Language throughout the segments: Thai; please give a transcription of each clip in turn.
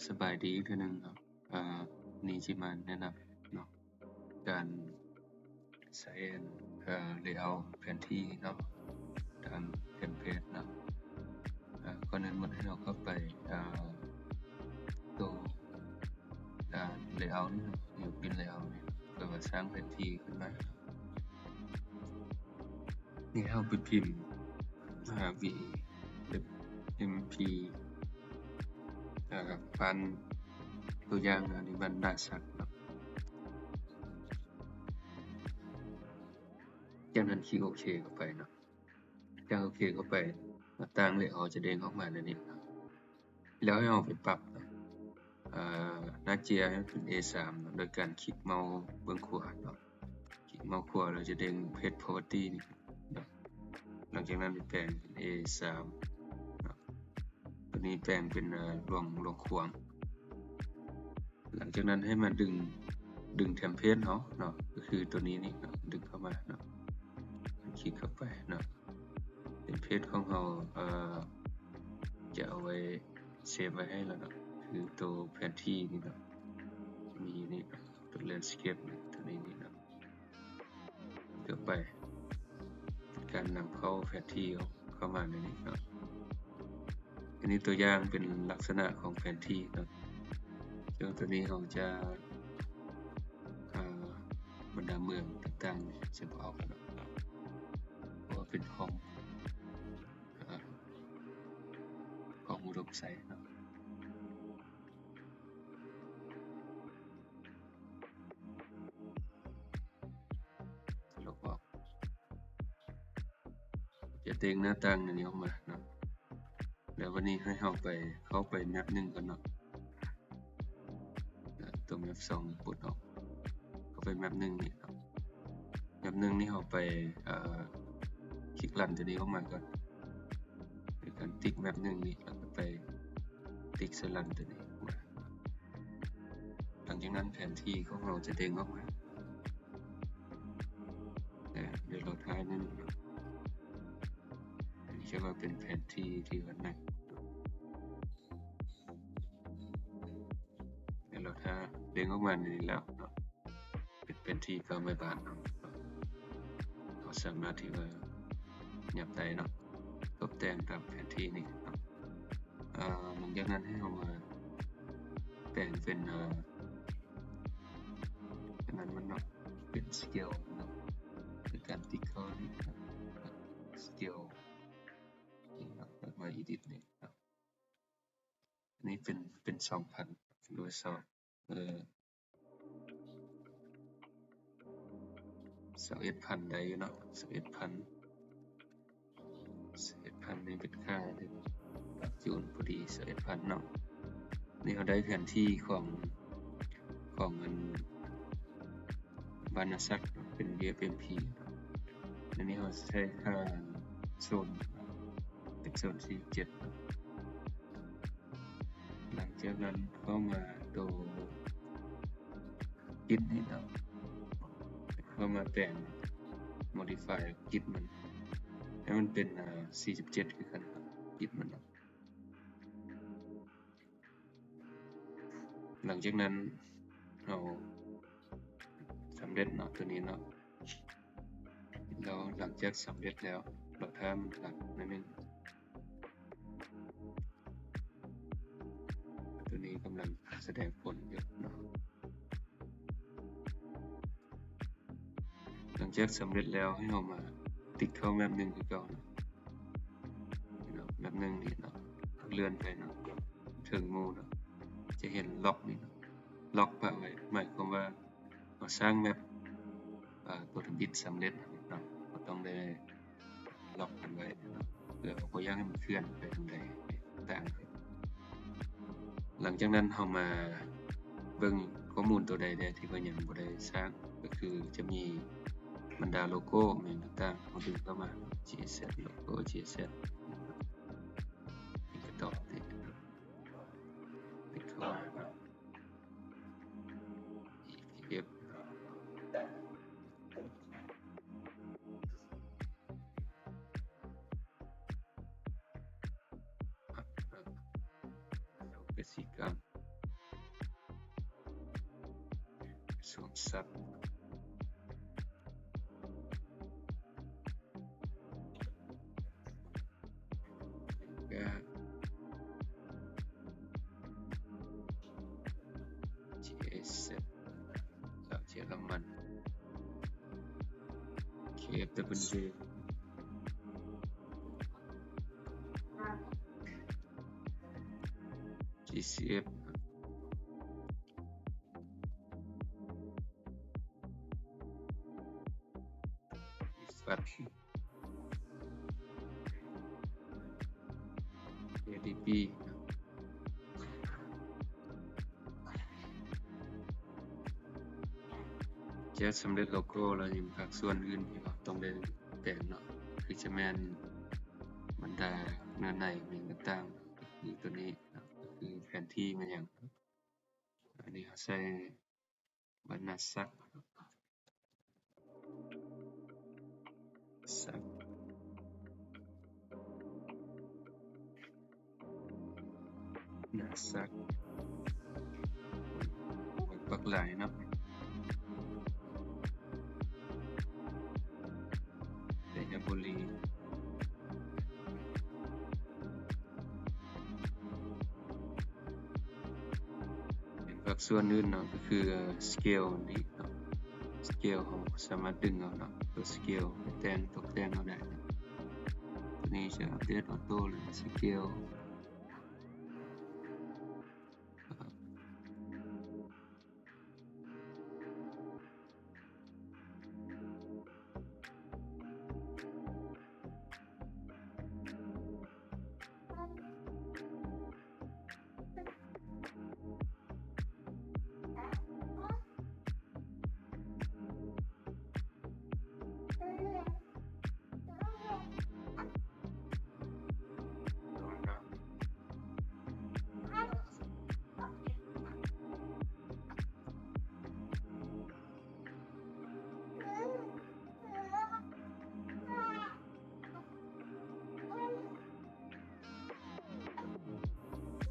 สบายดีอีกเทื่อหนึ่งครับนี่สิมาแนะนำเนาะการใช้layout แผนที่เนาะตามเทมเพลตเนาะก่อนอื่นให้เราเข้าไปตัวlayout นี่เนาะอยู่เป็น layout นี่เพื่อมาสร้างแผนที่ขึ้นมานี่เราไปพิมพ์vmp ฟันตัวอย่างอันนี้มันน่าชัดเนาะจากนั้นคลิกโอเคเข้าไปเนาะจากโอเคเข้าไปหน้าต่างlayoutจะเด้งออกมาในนี้เนาะแล้วให้เราไปปรับเนาะหน้าเจียให้เป็น A3 เนาะโดยการคลิกเมาส์เบื้องขวาเนาะคลิกเมาส์ขวาเราจะเด้ง Page Property นี่เนาะหลังจากนั้นแปลงเป็น A3 เนาะตัวนี้แปลงเป็นรวงขวางหลังจากนั้นให้มาดึงเทมเพลตเนาะก็คือตัวนี้นี่เนาะดึงเข้ามาเนาะคลิกเข้าไปเนาะเทมเพลตของเราจะเอาไว้เซฟไว้ให้แล้วเนาะคือตัวแผนที่นี่เนาะมีนี่ตัว landscape ตัวนี้นี่เนาะเข้าไปการนำเข้าแผนที่เข้ามาในนี้เนาะอันนี้ตัวอย่างเป็นลักษณะของแผนที่เนาะซึ่งตัวนี้เราจะบรรดาเมืองต่างๆจะออกเนาะเพราะว่าเป็นของอุดมไซด์เนาะลบออกจะเด้งหน้าต่างนี้ออกมาเนาะแล้ววันนี้ให้เข้าไปแมป1ก่อนเนาะตัวแมป2ปลดออกเข้าไปแมป1นี่เนาะแมป1นี่เข้าไปคลิกลันตัวนี้ออกมาก่อนในการติ๊กแมป1นี่แล้วก็ไปติ๊กสลันตัวนี้มาหลังจากนั้นแผนที่ของเราจะเด้งออกมาเดี๋ยวเราท้ายนั่นนี่จะว่าเป็นแผนที่ที่วันไหนเดี๋ยวเราถ้าเด้งออกมาในนี้แล้วเนาะเป็นแผนที่ก็ไม่บานเนาะเราสามารถที่ว่าหยับได้เนาะตกแต่งตามแผนที่นี่เนาะหลังจากนั้นให้เรามาแปลงเป็นอันนั้นมันเนาะเป็นสเกลเนาะเป็นการติ๊กเข้านี่สเกลนี่เนาะแล้วมา edit นี่เนาะอันนี้เป็น 2,000 โดยสอบ21,000ได้อยู่เนาะ21,000นี่เป็นค่าที่ปรับจูนพอดี21,000เนาะนี่เราได้แผนที่ของมันบรรณสัตว์เป็น VFMP อันนี้เราใช้ค่าโซนเป็นโซน47หลังจากนั้นเข้ามาตัวกิจนี่เนาะเข้ามาแต่ง modify กิจมันให้มันเป็น47คือกันครับกิจมันหลังจากนั้นเราสำเร็จเนาะตัวนี้เนาะเราหลังจากสำเร็จแล้วเราทำหลักนั่นเองตัวนี้กำลังแสดงผลอยู่เนาะหลังจากสำเร็จแล้วให้เรามาติ๊กเข้าแมป1คือเก่าเนาะแมป1นี่เนาะเลื่อนไปเนาะถึงหมู่เนาะจะเห็นล็อกนี่เนาะล็อกไว้หมายความว่าเราสร้างแมปตัวทำบิดสำเร็จเนาะเราต้องได้ล็อกมันไว้เนาะเพื่อบ่อยากให้มันเคลื่อนไปทางใดต่างหลังจากนั้นเรามาเบิ่งข้อมูลตัวใดที่ว่ายังบ่ได้สร้างก็คือจะมีบรรดาโลโก้ต่างๆเราดึงเข้ามา GSZ โลโก้ GSZ นี่ก็ต่อติดเข้ามา EPF กสิกรรม สวมซับGSZ จากเยอรมัน KFW GCF IFAT ADB จะสำเร็จโลโก้แล้วยังภาคส่วนอื่นที่เราต้องได้แปลงเนาะคือจะแม่นบรรดาเนื้อในมีต่างๆคือตัวนี้คือแผนที่มันอย่างอันนี้เขาใช้บรรณาศักดิ์นาศักดิ์ปักหลายเนาะชัยบุรีภาคส่วนอื่นเนาะก็คือ scale นี่เนาะ scale ของสามารถดึงเอาเนาะตัว scale ไปแต่งตกแต่งเอาได้ตัวนี้จะอัปเดตออโต้เลย scale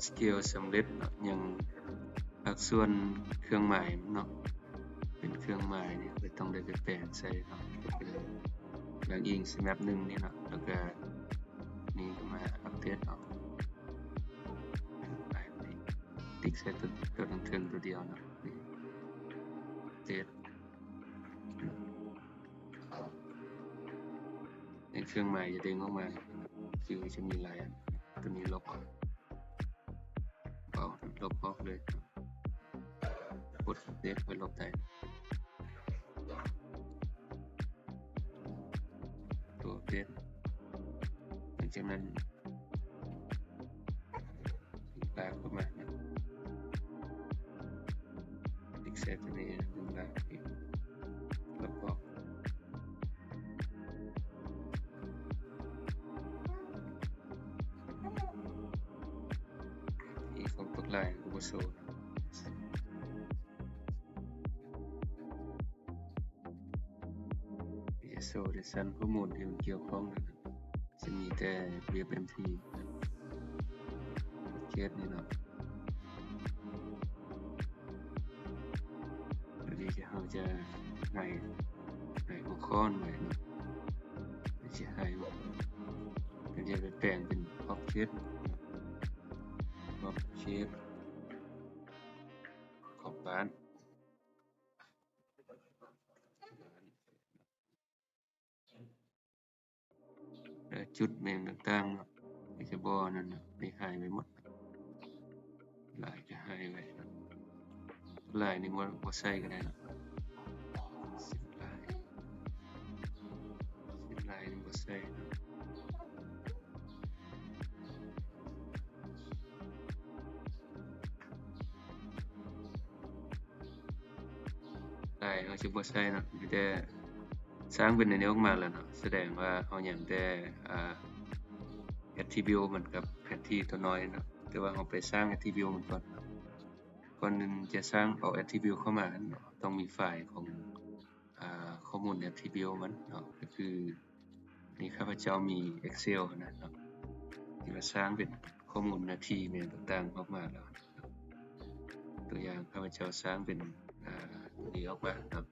scale สำเร็จเนาะยังภาคส่วนเครื่องหมายเนาะเป็นเครื่องหมายนี่ก็ต้องได้ไปแปลงใส่เนาะเป็นอย่างอิง snap 1นี่เนาะแล้วก็นี่ก็มาอัปเดตเอาติ๊กใส่ตัวถึงตัวเดียวเนาะนี่อัปเดตในเครื่องหมายจะเด้งออกมาคือจะมีหลายอันตัวนี้ลบออกเลยกดเซฟไปลบได้ตัวเพจหลังจากนั้นลากเข้ามาอีกเซตนี้ดึงลากอีกลบออกอีกของตัวลายอุปโสเดซันข้อมูลที่มันเกี่ยวข้องนะจะมีแต่ BFMT เคสนี้เนาะเดี๋ยวนี้เราจะให้หัวข้อหน่อยเนาะจะให้มันจะไปแปลงเป็น object ของบ้านจุดเมนต่างๆไม่ใช่บอนั่นนะไม่หายไปหมดลายจะหายไปลายนี่ว่าใส่ก็ได้นะสิบลายนี่ว่าใส่นะลายเขาจะว่าใส่นะไม่ได้สร้างเป็นในนี้ออกมาแล้วเนาะแสดงว่าเขาอย่างแต่attribute มันกับแผนที่ตัวน้อยเนาะแต่ว่าเราไปสร้าง attribute มันก่อนจะสร้างเอา attribute เข้ามาเนาะต้องมีไฟล์ของข้อมูล attribute มันเนาะก็คือนี่ข้าพเจ้ามี Excel นะเนาะที่มาสร้างเป็นข้อมูลหน้าที่ต่างๆออกมาแล้วตัวอย่างข้าพเจ้าสร้างเป็น นี้ออกมาครับ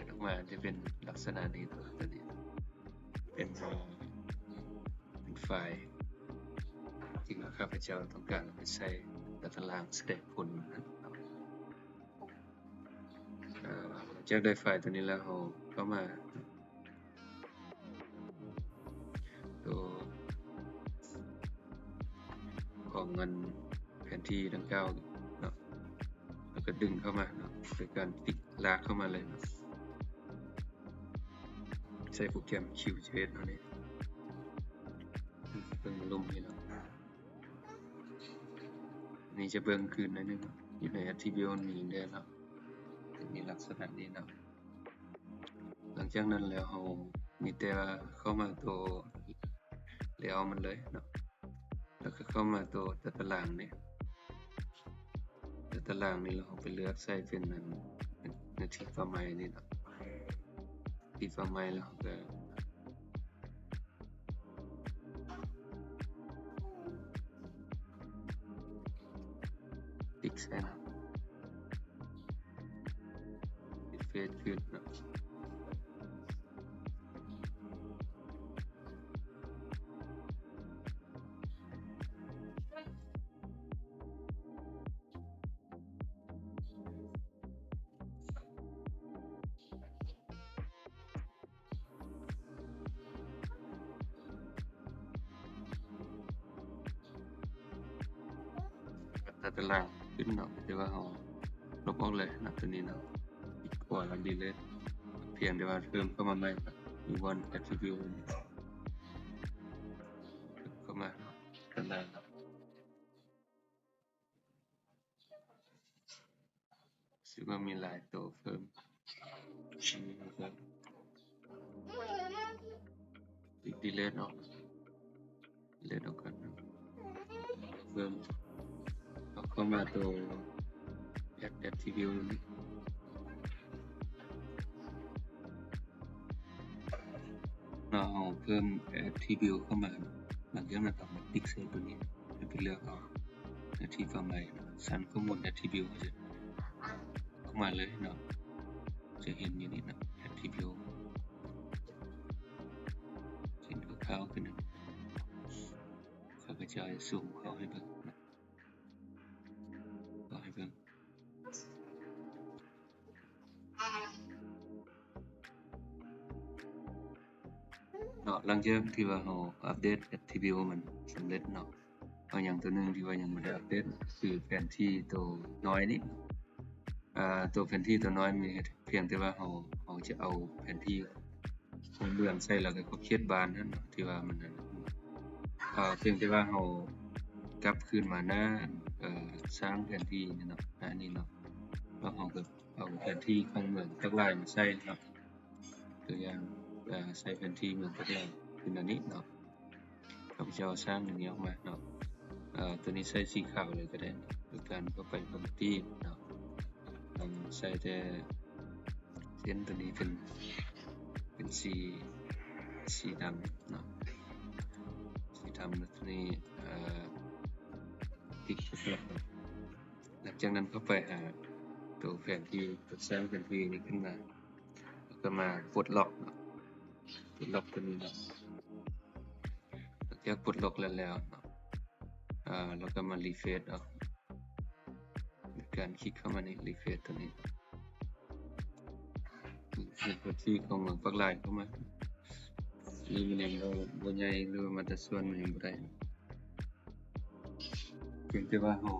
ออกมาจะเป็นลักษณะนี้ตัวนี้เป็นไฟล์ที่ข้าพเจ้าต้องการไปใส่ตารางแสดงผลนะครับจากได้ไฟล์ตัวนี้แล้วเราก็มาตัวของเงินแผนที่ดังกล่าวเนาะแล้วก็ดึงเข้ามาเนาะโดยการติ๊กลากเข้ามาเลยเนาะใช้โปรแกรม QGIS เนาะนี่เบิ่งลมนี่เนาะนี่จะเบิ่งคืนหน่อยนึงเนาะอยู่ใน Attribute นี้ได้เนาะจะมีลักษณะนี้เนาะหลังจากนั้นแล้วเรามีแต่เข้ามาตัวแล้วมันเลยเนาะแล้วก็เข้ามาตัวตารางนี่ตารางนี้เราไปเลือกใส่เป็นนาทีความหมายนี่เนาะที่ความหมายแล้วก็ติ๊กใส่เนาะติดเฟซขึ้นเนาะตารางขึ้นเนาะแต่ว่าเราลบออกเลยนะตัวนี้เนาะอีกกว่าเราดีเลยเพียงแต่ว่าเพิ่มเข้ามาใหม่มี one attribute เข้ามาตารางซึ่งว่ามีหลายตัวเพิ่มนะครับดีเลทออกกันเพิ่มเอาเข้ามาตัว attribute นี้เราเพิ่ม attribute เข้ามาหลังจากนั้นเรามาติ๊กใส่ตัวนี้ไปเลือกเอานาทีความหมายสั่นข้อมูล attribute จะเข้ามาเลยเนาะจะเห็นอย่างนี้นะ attribute สิ่งขาวๆขึ้นนะข้าพเจ้าจะซูมเข้าให้เบิ่งนะเข้าให้เบิ่งเนาะหลังจากที่ว่าเราอัปเดต attribute มันสำเร็จเนาะเอาอย่างตัวนึงที่ว่ายังไม่ได้อัปเดตคือแผนที่ตัวน้อยนี้ตัวแผนที่ตัวน้อยมีเพียงแต่ว่าเราจะเอาแผนที่ของเมืองใส่แล้วก็เขียนบานนั่นเนาะที่ว่ามันเพียงแต่ว่าเรากลับคืนมาหน้าสร้างแผนที่นี่เนาะอันนี้เนาะแล้วเราก็เอาแผนที่ของเมืองทั้งหลายมาใส่เนาะตัวอย่างใส่แผนที่เมืองตัวอย่างคืออันนี้เนาะข้าพเจ้าสร้างอย่างนี้ออกมาเนาะตัวนี้ใส่สีขาวเลยก็ได้โดยการเข้าไปพื้นที่เนาะใส่แต่เส้นตัวนี้เป็นสีดำเนาะสีดำแล้วตัวนี้ติ๊กเข้าไปหลังจากนั้นเข้าไปหาตัวแผนที่ตัวสร้างแผนที่นี้ขึ้นมาแล้วก็มาปลดล็อกเนาะปลดล็อกตัวนี้เนาะหลังจากปลดล็อกแล้วเนาะแล้วก็มารีเฟรชเอาโดยการคลิกเข้ามาในรีเฟรชตัวนี้แผนที่ของเมืองปักลายเข้ามานี่มันยังบ่ใหญ่หรือมันจะส่วนมันยังบ่ได้เพียงแต่ว่าเรา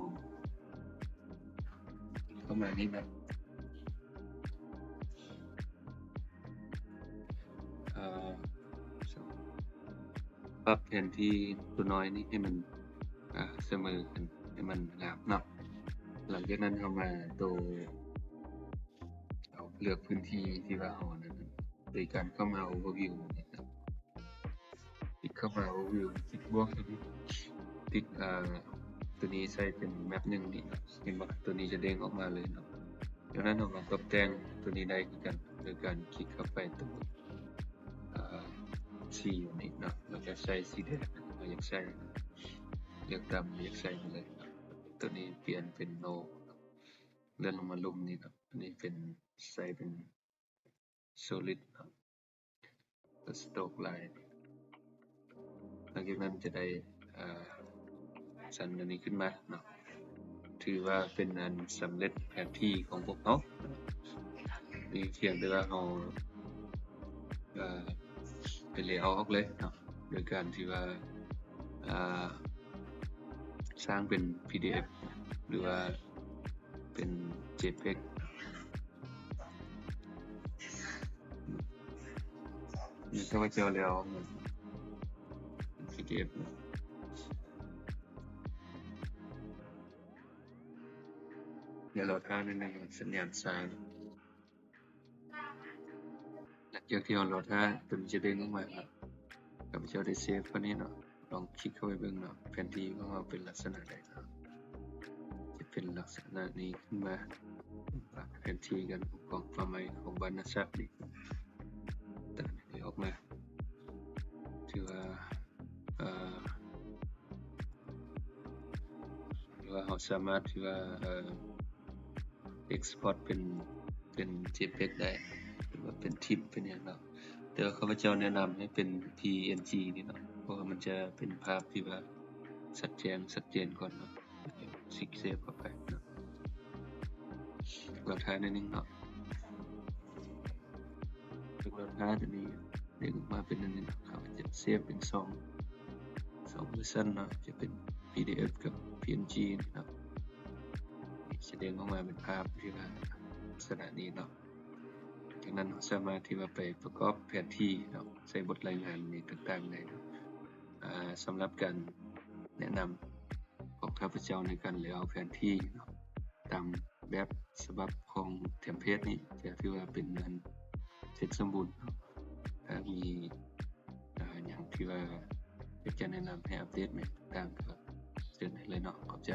เข้ามานี่นะปรับแผนที่ตัวน้อยนี่ให้มันเสมอกันให้มันงามเนาะหลังจากนั้นเรามาตัวเอาเลือกพื้นที่ที่ว่าเรานั้นโดยการเข้ามา overview นะครับติ๊กเข้ามา overview ติ๊กบวกติ๊กตัวนี้ใส่เป็นแมป1นี่นะเห็นบ่ตัวนี้จะเด้งออกมาเลยเนาะดังนั้นเรามาตกแต่งตัวนี้ได้คือกันโดยการคลิกเข้าไปตรงสีอยู่นี่เนาะเราจะใส่สีแดง เราอยากใช้เลือกตามอยากใช้มาเลยครับตัวนี้เปลี่ยนเป็น no เลื่อนลงมาลุ่มนี่ครับอันนี้เป็นใส่เป็น solid ครับก็ stroke line หลังจากนั้นจะได้สันอันนี้ขึ้นมาเนาะถือว่าเป็นอันสำเร็จแผนที่ของพวกเขานี่เพียงแต่ว่าเราเป็น layout ออกเลยเนาะโดยการที่ว่าสร้างเป็น PDF หรือว่าเป็น JPEG นี่ถ้าว่าเจอแล้วเป็น PDF เดี๋ยวเราท่านิดนึงสัญญาณซ้ายหลังจากที่เราท่าตัวนี้จะเด้งออกมาครับกับเจ้าได้เซฟตัวนี้เนาะลองคลิกเข้าไปเบิ่งเนาะแผนที่ของเราเป็นลักษณะใดเนาะจะเป็นลักษณะนี้ขึ้นมาแผนที่กันของความหมายของบรรณาศักดิ์นี่ตัดนี้ออกมาถือว่าเราสามารถที่ว่าexport เป็น JPEG ได้หรือว่าเป็น TIFF เป็นอย่างเนาะแต่ว่าข้าพเจ้าแนะนำให้เป็น PNG นี่เนาะเพราะว่ามันจะเป็นภาพที่ว่าชัดเจนก่อนเนาะซิกเซฟเข้าไปเนาะเราท้ายนิดนึงเนาะเราท้ายตัวนี้เด้งมาเป็นอันนี้ครับจะเซฟเป็น2เวอร์ชันเนาะจะเป็น PDF กับ PNG นะครับจะเด้งออกมาเป็นภาพที่ว่าลักษณะนี้เนาะจากนั้นสามารถที่ว่าไปประกอบแผนที่เนาะใส่บทรายงานในต่างๆได้สำหรับการแนะนำของข้าพเจ้าในการเลือกแผนที่เนาะตามแบบฉบับของเทมเพลตนี้จะถือว่าเป็นอันเสร็จสมบูรณ์ถ้ามีอย่างที่ว่าอยากจะแนะนำให้อัปเดตใหม่ต่างๆก็เชิญได้เลยเนาะขอบใจ